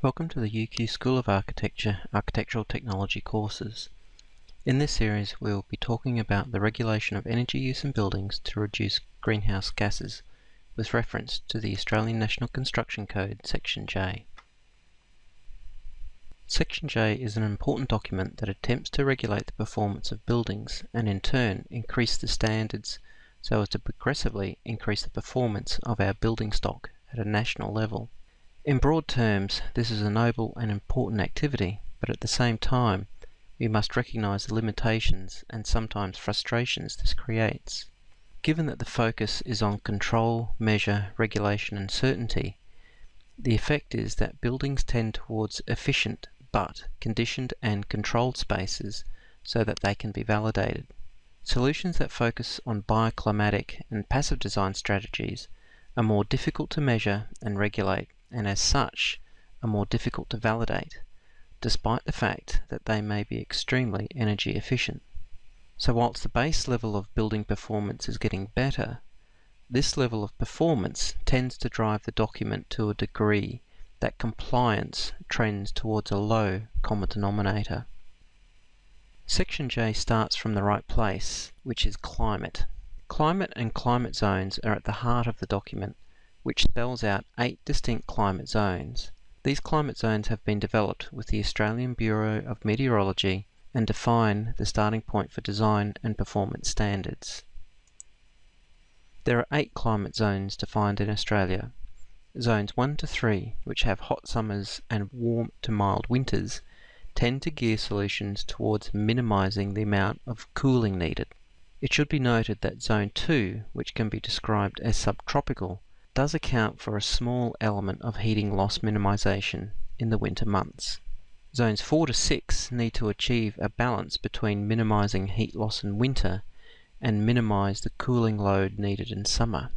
Welcome to the UQ School of Architecture Architectural Technology courses. In this series we will be talking about the regulation of energy use in buildings to reduce greenhouse gases with reference to the Australian National Construction Code Section J. Section J is an important document that attempts to regulate the performance of buildings and in turn increase the standards so as to progressively increase the performance of our building stock at a national level. In broad terms, this is a noble and important activity, but at the same time, we must recognise the limitations and sometimes frustrations this creates. Given that the focus is on control, measure, regulation and certainty, the effect is that buildings tend towards efficient but conditioned and controlled spaces so that they can be validated. Solutions that focus on bioclimatic and passive design strategies are more difficult to measure and regulate, and as such are more difficult to validate, despite the fact that they may be extremely energy efficient. So whilst the base level of building performance is getting better, this level of performance tends to drive the document to a degree that compliance trends towards a low common denominator. Section J starts from the right place, which is climate. Climate and climate zones are at the heart of the document, which spells out 8 distinct climate zones. These climate zones have been developed with the Australian Bureau of Meteorology and define the starting point for design and performance standards. There are 8 climate zones defined in Australia. Zones 1 to 3, which have hot summers and warm to mild winters, tend to gear solutions towards minimising the amount of cooling needed. It should be noted that Zone 2, which can be described as subtropical, does account for a small element of heating loss minimisation in the winter months. Zones 4 to 6 need to achieve a balance between minimising heat loss in winter and minimise the cooling load needed in summer.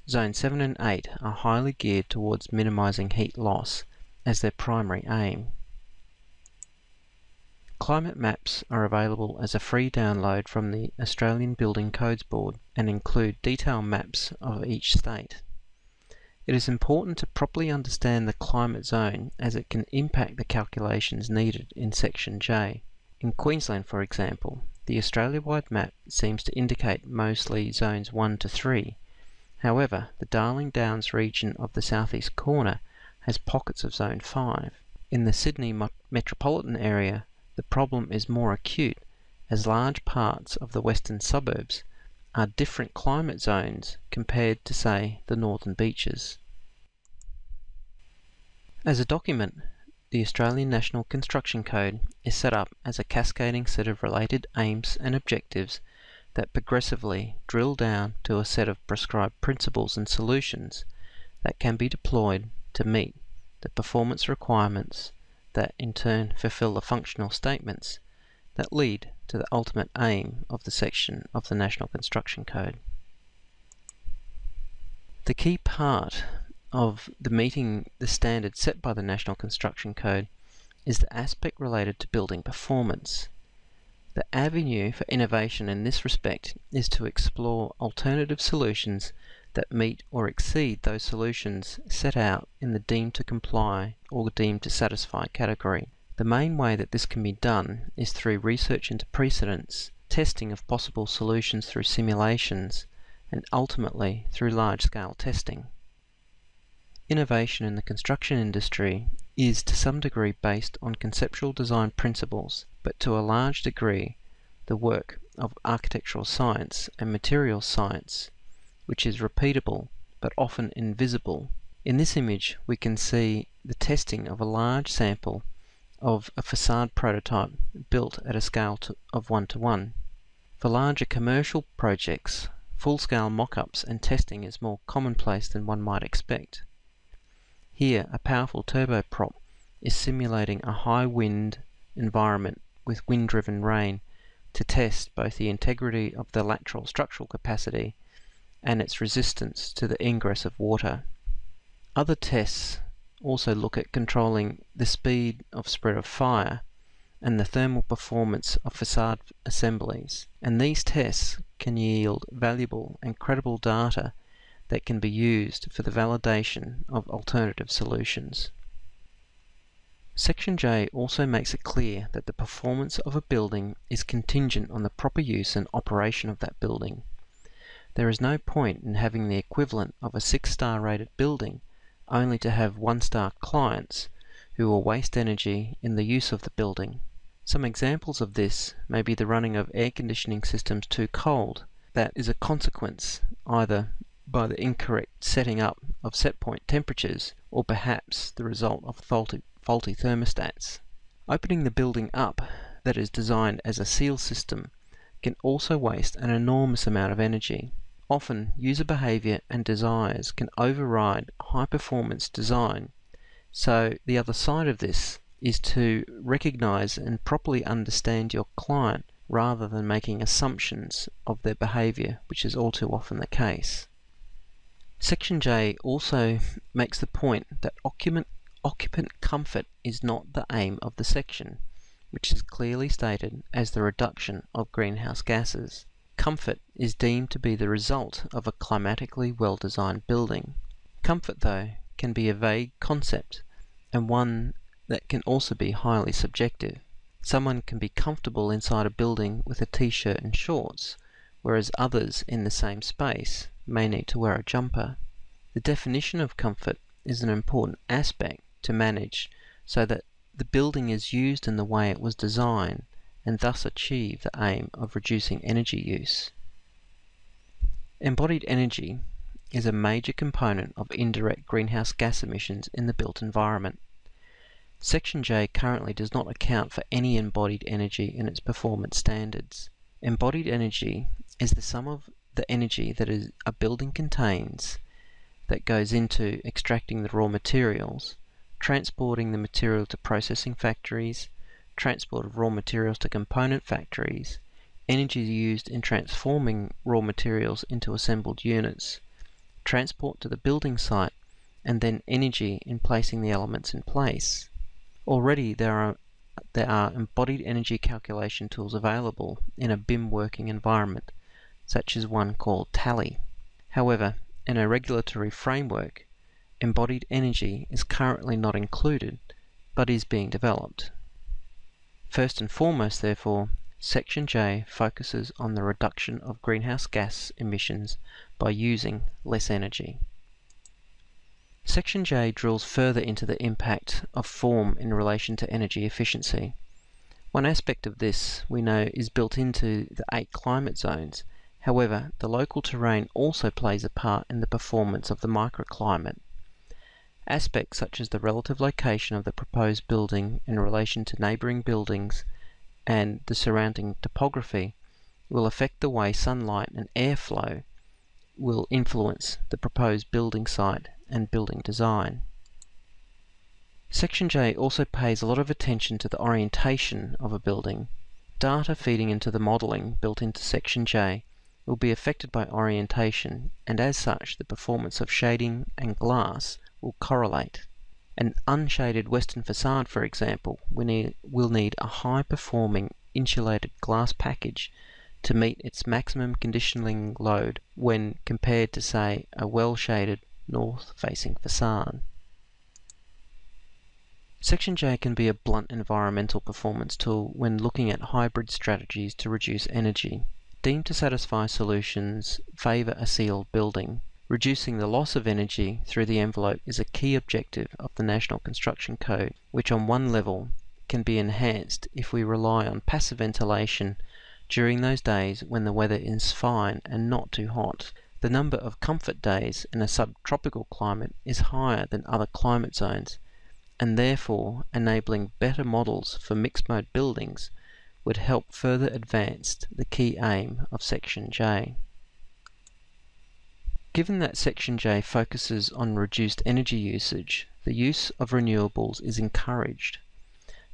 Zones 7 and 8 are highly geared towards minimising heat loss as their primary aim. Climate maps are available as a free download from the Australian Building Codes Board and include detailed maps of each state. It is important to properly understand the climate zone as it can impact the calculations needed in Section J. In Queensland, for example, the Australia-wide map seems to indicate mostly Zones 1 to 3. However, the Darling Downs region of the southeast corner has pockets of Zone 5. In the Sydney metropolitan area, the problem is more acute as large parts of the western suburbs are different climate zones compared to, say, the northern beaches. As a document, the Australian National Construction Code is set up as a cascading set of related aims and objectives that progressively drill down to a set of prescribed principles and solutions that can be deployed to meet the performance requirements that in turn fulfill the functional statements that lead to the ultimate aim of the section of the National Construction Code. The key part of meeting the standards set by the National Construction Code is the aspect related to building performance. The avenue for innovation in this respect is to explore alternative solutions that meet or exceed those solutions set out in the deemed to comply or deemed to satisfy category. The main way that this can be done is through research into precedents, testing of possible solutions through simulations, and ultimately through large-scale testing. Innovation in the construction industry is to some degree based on conceptual design principles, but to a large degree the work of architectural science and materials science, which is repeatable but often invisible. In this image we can see the testing of a large sample of a facade prototype built at a scale of 1:1. For larger commercial projects, full-scale mock-ups and testing is more commonplace than one might expect. Here, a powerful turboprop is simulating a high wind environment with wind-driven rain to test both the integrity of the lateral structural capacity and its resistance to the ingress of water. Other tests also look at controlling the speed of spread of fire and the thermal performance of facade assemblies, and these tests can yield valuable and credible data that can be used for the validation of alternative solutions. Section J also makes it clear that the performance of a building is contingent on the proper use and operation of that building. There is no point in having the equivalent of a 6-star rated building only to have 1-star clients who will waste energy in the use of the building. Some examples of this may be the running of air conditioning systems too cold. That is a consequence either by the incorrect setting up of set point temperatures or perhaps the result of faulty thermostats. Opening the building up that is designed as a seal system can also waste an enormous amount of energy. Often, user behavior and desires can override high-performance design, so the other side of this is to recognize and properly understand your client rather than making assumptions of their behavior, which is all too often the case. Section J also makes the point that occupant comfort is not the aim of the section, which is clearly stated as the reduction of greenhouse gases. Comfort is deemed to be the result of a climatically well-designed building. Comfort, though, can be a vague concept and one that can also be highly subjective. Someone can be comfortable inside a building with a t-shirt and shorts, whereas others in the same space may need to wear a jumper. The definition of comfort is an important aspect to manage so that the building is used in the way it was designed and thus achieve the aim of reducing energy use. Embodied energy is a major component of indirect greenhouse gas emissions in the built environment. Section J currently does not account for any embodied energy in its performance standards. Embodied energy is the sum of the energy that a building contains that goes into extracting the raw materials, transporting the material to processing factories, transport of raw materials to component factories, energy used in transforming raw materials into assembled units, transport to the building site, and then energy in placing the elements in place. Already there are embodied energy calculation tools available in a BIM working environment, such as one called Tally. However, in a regulatory framework, embodied energy is currently not included, but is being developed. First and foremost, therefore, Section J focuses on the reduction of greenhouse gas emissions by using less energy. Section J drills further into the impact of form in relation to energy efficiency. One aspect of this we know is built into the 8 climate zones. However, the local terrain also plays a part in the performance of the microclimate. Aspects such as the relative location of the proposed building in relation to neighbouring buildings and the surrounding topography will affect the way sunlight and airflow will influence the proposed building site and building design. Section J also pays a lot of attention to the orientation of a building. Data feeding into the modelling built into Section J will be affected by orientation, and as such the performance of shading and glass will correlate. An unshaded western facade, for example, will need a high-performing insulated glass package to meet its maximum conditioning load when compared to, say, a well-shaded north-facing facade. Section J can be a blunt environmental performance tool when looking at hybrid strategies to reduce energy. Deemed to satisfy solutions favour a sealed building. Reducing the loss of energy through the envelope is a key objective of the National Construction Code, which on one level can be enhanced if we rely on passive ventilation during those days when the weather is fine and not too hot. The number of comfort days in a subtropical climate is higher than other climate zones, and therefore enabling better models for mixed mode buildings would help further advance the key aim of Section J. Given that Section J focuses on reduced energy usage, the use of renewables is encouraged.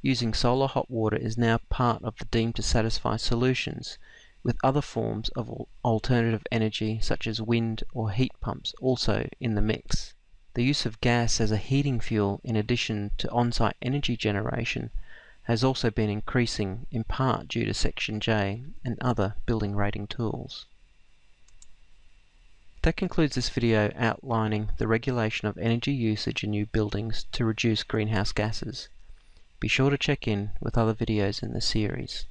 Using solar hot water is now part of the deemed to satisfy solutions, with other forms of alternative energy such as wind or heat pumps also in the mix. The use of gas as a heating fuel in addition to on-site energy generation has also been increasing, in part due to Section J and other building rating tools. That concludes this video outlining the regulation of energy usage in new buildings to reduce greenhouse gases. Be sure to check in with other videos in the series.